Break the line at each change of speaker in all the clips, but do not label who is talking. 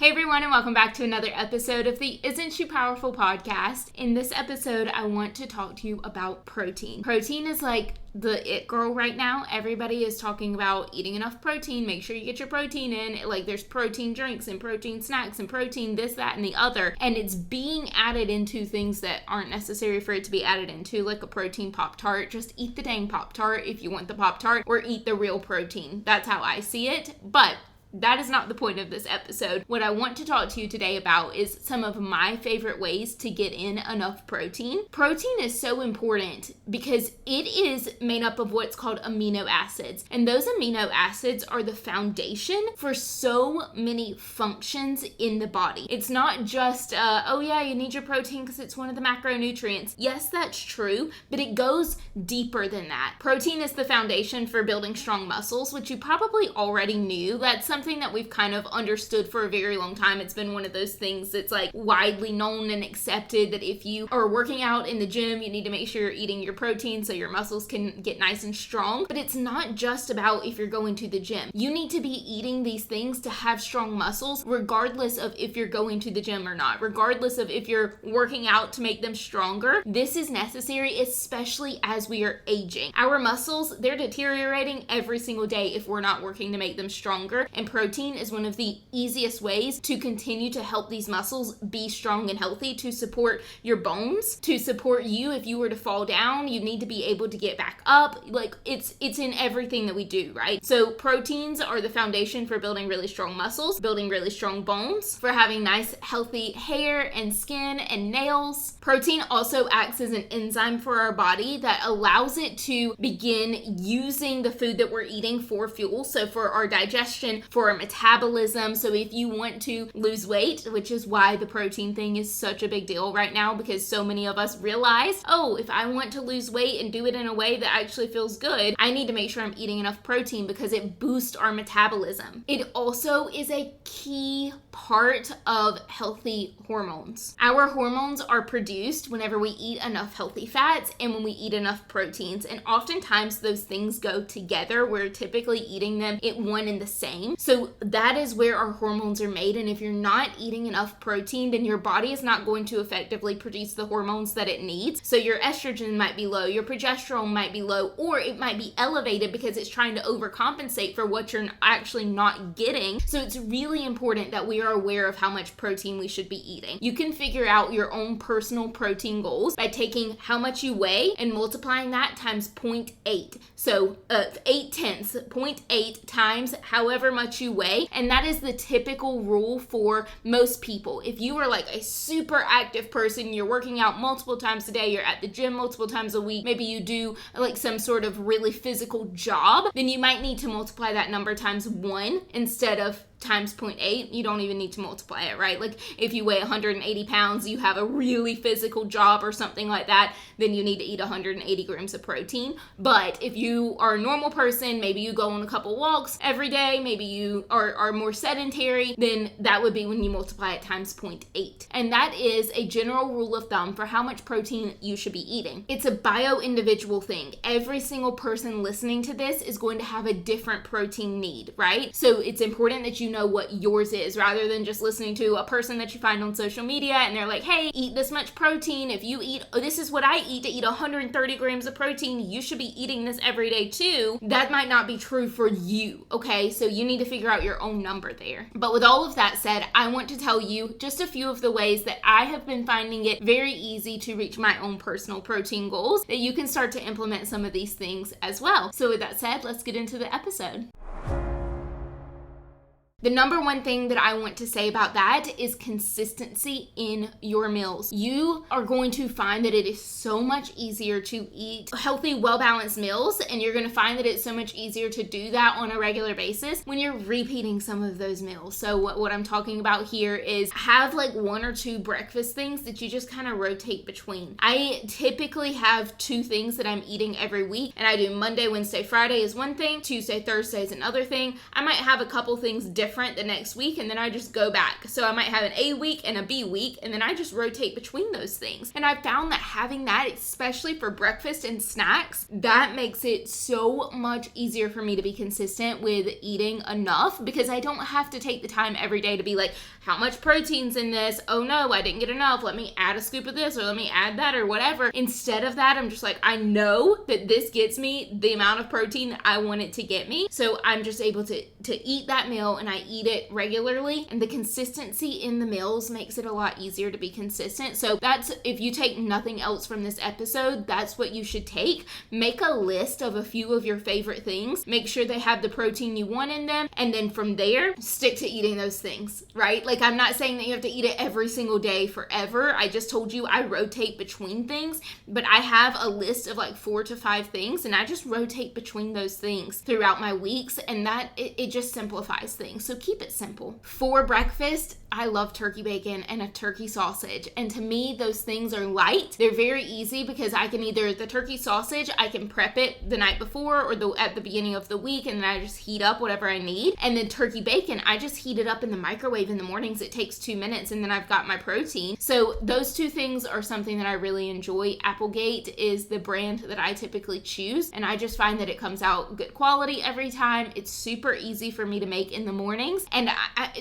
Hey everyone, and welcome back to another episode of the Isn't She Powerful podcast. In this episode, I want to talk to you about protein. Protein is like the it girl right now. Everybody is talking about eating enough protein. Make sure you get your protein in. Like there's protein drinks and protein snacks and protein this, that, and the other. And it's being added into things that aren't necessary for it to be added into, like a protein Pop-Tart. Just eat the dang Pop-Tart if you want the Pop-Tart, or eat the real protein. That's how I see it. But that is not the point of this episode. What I want to talk to you today about is some of my favorite ways to get in enough protein. Protein is so important because it is made up of what's called amino acids. And those amino acids are the foundation for so many functions in the body. It's not just, oh yeah, you need your protein because it's one of the macronutrients. Yes, that's true, but it goes deeper than that. Protein is the foundation for building strong muscles, which you probably already knew. That's something that we've kind of understood for a very long time. It's been one of those things that's like widely known and accepted that if you are working out in the gym, you need to make sure you're eating your protein so your muscles can get nice and strong. But it's not just about if you're going to the gym. You need to be eating these things to have strong muscles, regardless of if you're going to the gym or not, regardless of if you're working out to make them stronger. This is necessary, especially as we are aging. Our muscles, they're deteriorating every single day if we're not working to make them stronger. And protein is one of the easiest ways to continue to help these muscles be strong and healthy, to support your bones, to support you if you were to fall down. You need to be able to get back up. Like it's in everything that we do, right? So proteins are the foundation for building really strong muscles, building really strong bones, for having nice healthy hair and skin and nails. Protein also acts as an enzyme for our body that allows it to begin using the food that we're eating for fuel. So for our digestion, for our metabolism. So if you want to lose weight, which is why the protein thing is such a big deal right now, because so many of us realize, oh, if I want to lose weight and do it in a way that actually feels good, I need to make sure I'm eating enough protein because it boosts our metabolism. It also is a key part of healthy hormones. Our hormones are produced whenever we eat enough healthy fats and when we eat enough proteins. And oftentimes those things go together. We're typically eating them in one and the same. So that is where our hormones are made. And if you're not eating enough protein, then your body is not going to effectively produce the hormones that it needs. So your estrogen might be low, your progesterone might be low, or it might be elevated because it's trying to overcompensate for what you're actually not getting. So it's really important that we are aware of how much protein we should be eating. You can figure out your own personal protein goals by taking how much you weigh and multiplying that times 0.8. So 0.8 0.8 times however much you weigh, and that is the typical rule for most people. If you are like a super active person, you're working out multiple times a day, you're at the gym multiple times a week, maybe you do like some sort of really physical job, then you might need to multiply that number times 1 instead of times 0.8. You don't even need to multiply it, right? Like if you weigh 180 pounds, you have a really physical job or something like that, then you need to eat 180 grams of protein. But if you are a normal person, maybe you go on a couple walks every day, maybe you are more sedentary, then that would be when you multiply it times 0.8. And that is a general rule of thumb for how much protein you should be eating. It's a bio-individual thing. Every single person listening to this is going to have a different protein need, right? So it's important that you know what yours is, rather than just listening to a person that you find on social media and they're like, hey, eat this much protein. If you eat, this is what I eat to eat 130 grams of protein, you should be eating this every day too. That might not be true for you, okay? So you need to figure out your own number there. But with all of that said, I want to tell you just a few of the ways that I have been finding it very easy to reach my own personal protein goals, that you can start to implement some of these things as well. So with that said, let's get into the episode. The number one thing that I want to say about that is consistency in your meals. You are going to find that it is so much easier to eat healthy, well-balanced meals, and you're going to find that it's so much easier to do that on a regular basis when you're repeating some of those meals. So what I'm talking about here is have like 1 or 2 breakfast things that you just kind of rotate between. I typically have 2 things that I'm eating every week, and I do Monday, Wednesday, Friday is one thing, Tuesday, Thursday is another thing. I might have a couple things different different the next week, and then I just go back. So I might have an A week and a B week, and then I just rotate between those things. And I've found that having that, especially for breakfast and snacks, that makes it so much easier for me to be consistent with eating enough, because I don't have to take the time every day to be like, how much protein's in this? Oh no, I didn't get enough. Let me add a scoop of this, or let me add that, or whatever. Instead of that, I'm just like, I know that this gets me the amount of protein that I want it to get me. So I'm just able to eat that meal, and I eat it regularly. And the consistency in the meals makes it a lot easier to be consistent. So that's, if you take nothing else from this episode, that's what you should take. Make a list of a few of your favorite things. Make sure they have the protein you want in them. And then from there, stick to eating those things, right? Like, I'm not saying that you have to eat it every single day forever. I just told you I rotate between things, but I have a list of like 4 to 5 things, and I just rotate between those things throughout my weeks, and that it just simplifies things. So keep it simple. For breakfast, I love turkey bacon and a turkey sausage. And to me, those things are light. They're very easy because I can either, the turkey sausage, I can prep it the night before or at the beginning of the week, and then I just heat up whatever I need. And then turkey bacon, I just heat it up in the microwave in the mornings. It takes 2 minutes, and then I've got my protein. So those two things are something that I really enjoy. Applegate is the brand that I typically choose, and I just find that it comes out good quality every time. It's super easy for me to make in the mornings, and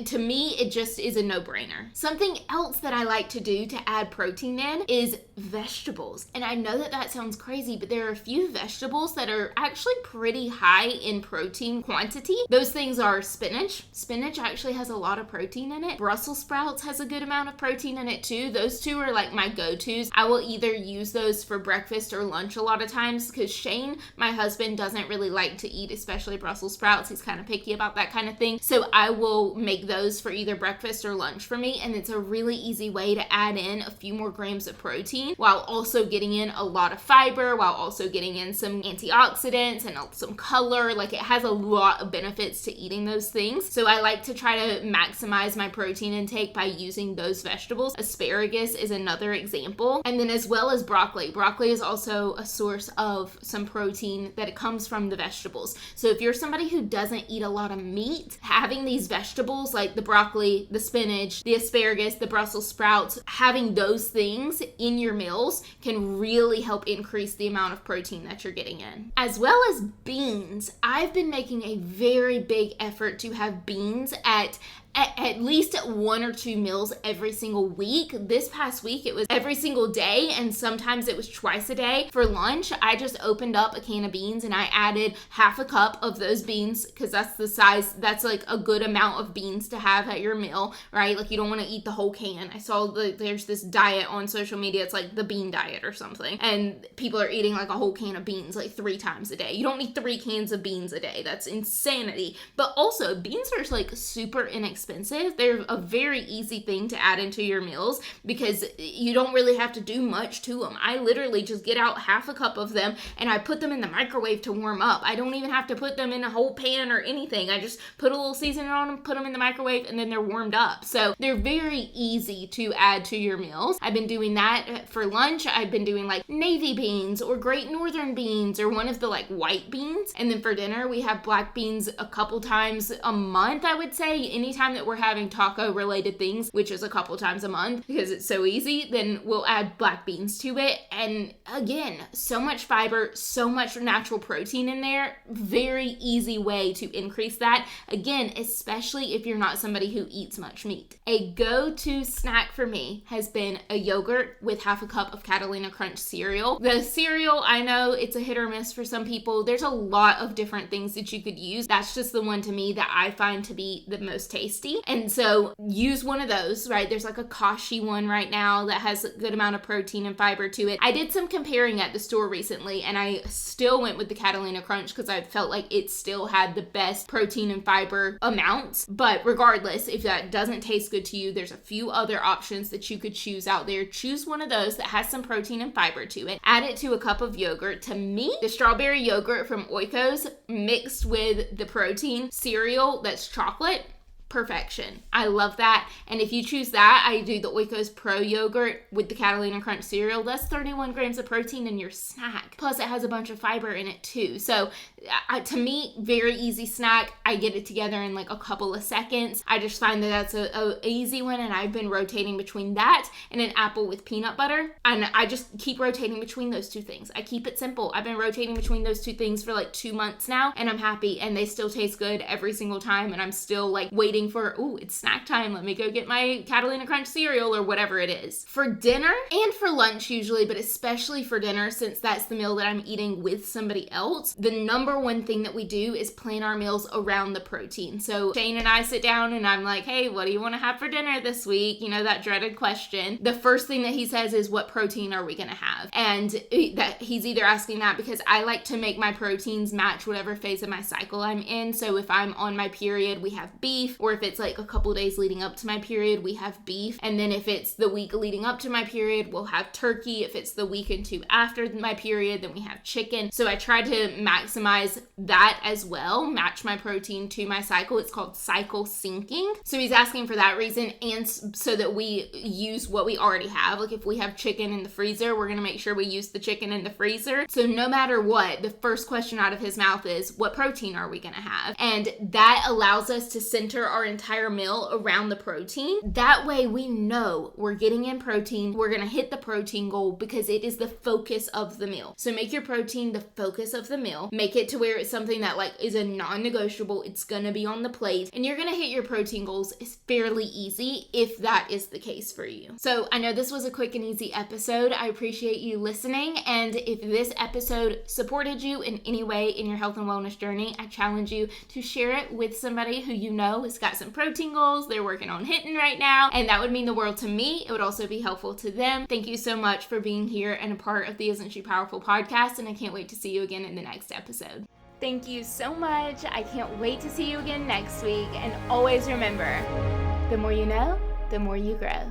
to me, it just is a no-brainer. Something else that I like to do to add protein in is vegetables. And I know that that sounds crazy, but there are a few vegetables that are actually pretty high in protein quantity. Those things are spinach. Spinach actually has a lot of protein in it. Brussels sprouts has a good amount of protein in it too. Those two are like my go-tos. I will either use those for breakfast or lunch a lot of times, because Shane, my husband, doesn't really like to eat especially Brussels sprouts. He's kind of picky about that kind of thing. So I will make those for either breakfast or lunch for me, and it's a really easy way to add in a few more grams of protein while also getting in a lot of fiber, while also getting in some antioxidants and some color. Like, it has a lot of benefits to eating those things. So I like to try to maximize my protein intake by using those vegetables. Asparagus is another example. And then as well as broccoli. Broccoli is also a source of some protein that it comes from the vegetables. So if you're somebody who doesn't eat a lot of meat, having these vegetables like the broccoli, the spinach, the asparagus, the Brussels sprouts, having those things in your meals can really help increase the amount of protein that you're getting in. As well as beans. I've been making a very big effort to have beans at least 1 or 2 meals every single week. This past week, it was every single day, and sometimes it was twice a day. For lunch, I just opened up a can of beans and I added half a cup of those beans, because that's the size, that's like a good amount of beans to have at your meal, right? Like, you don't want to eat the whole can. I saw there's this diet on social media, it's like the bean diet or something, and people are eating like a whole can of beans like 3 times a day. You don't need 3 cans of beans a day. That's insanity. But also, beans are like super inexpensive. They're a very easy thing to add into your meals because you don't really have to do much to them. I literally just get out half a cup of them and I put them in the microwave to warm up. I don't even have to put them in a whole pan or anything. I just put a little seasoning on them, put them in the microwave, and then they're warmed up. So they're very easy to add to your meals. I've been doing that for lunch. I've been doing like navy beans or Great Northern beans or one of the like white beans. And then for dinner, we have black beans a couple times a month, I would say. Anytime that we're having taco related things, which is a couple times a month because it's so easy, then we'll add black beans to it. And again, so much fiber, so much natural protein in there. Very easy way to increase that. Again, especially if you're not somebody who eats much meat. A go-to snack for me has been a yogurt with half a cup of Catalina Crunch cereal. The cereal, I know it's a hit or miss for some people. There's a lot of different things that you could use. That's just the one to me that I find to be the most tasty. And so use one of those, right? There's like a Kashi one right now that has a good amount of protein and fiber to it. I did some comparing at the store recently, and I still went with the Catalina Crunch because I felt like it still had the best protein and fiber amounts. But regardless, if that doesn't taste good to you, there's a few other options that you could choose out there. Choose one of those that has some protein and fiber to it. Add it to a cup of yogurt. To me, the strawberry yogurt from Oikos mixed with the protein cereal that's chocolate, perfection. I love that. And if you choose that, I do the Oikos Pro yogurt with the Catalina Crunch cereal. That's 31 grams of protein in your snack. Plus it has a bunch of fiber in it too. So to me, very easy snack. I get it together in like a couple of seconds. I just find that that's a easy one, and I've been rotating between that and an apple with peanut butter. And I just keep rotating between those two things. I keep it simple. I've been rotating between those two things for like 2 months now, and I'm happy, and they still taste good every single time, and I'm still like waiting for, it's snack time, let me go get my Catalina Crunch cereal or whatever it is. For dinner and for lunch usually, but especially for dinner, since that's the meal that I'm eating with somebody else, the number one thing that we do is plan our meals around the protein. So Shane and I sit down and I'm like, hey, what do you want to have for dinner this week? You know, that dreaded question. The first thing that he says is, what protein are we going to have? And that he's either asking that because I like to make my proteins match whatever phase of my cycle I'm in. So if I'm on my period, we have beef, or if it's like a couple days leading up to my period, we have beef. And then if it's the week leading up to my period, we'll have turkey. If it's the week or two after my period, then we have chicken. So I try to maximize that as well, match my protein to my cycle. It's called cycle syncing. So he's asking for that reason, and so that we use what we already have. Like if we have chicken in the freezer, we're going to make sure we use the chicken in the freezer. So no matter what, the first question out of his mouth is, what protein are we going to have? And that allows us to center our entire meal around the protein. That way we know we're getting in protein, we're going to hit the protein goal because it is the focus of the meal. So make your protein the focus of the meal. Make it to where it's something that like is a non-negotiable. It's going to be on the plate, and you're going to hit your protein goals. It's fairly easy if that is the case for you. So I know this was a quick and easy episode. I appreciate you listening. And if this episode supported you in any way in your health and wellness journey, I challenge you to share it with somebody who you know has got some protein goals they're working on hitting right now. And that would mean the world to me. It would also be helpful to them. Thank you so much for being here and a part of the Isn't She Powerful podcast. And I can't wait to see you again in the next episode. Thank you so much. I can't wait to see you again next week. And always remember, the more you know, the more you grow.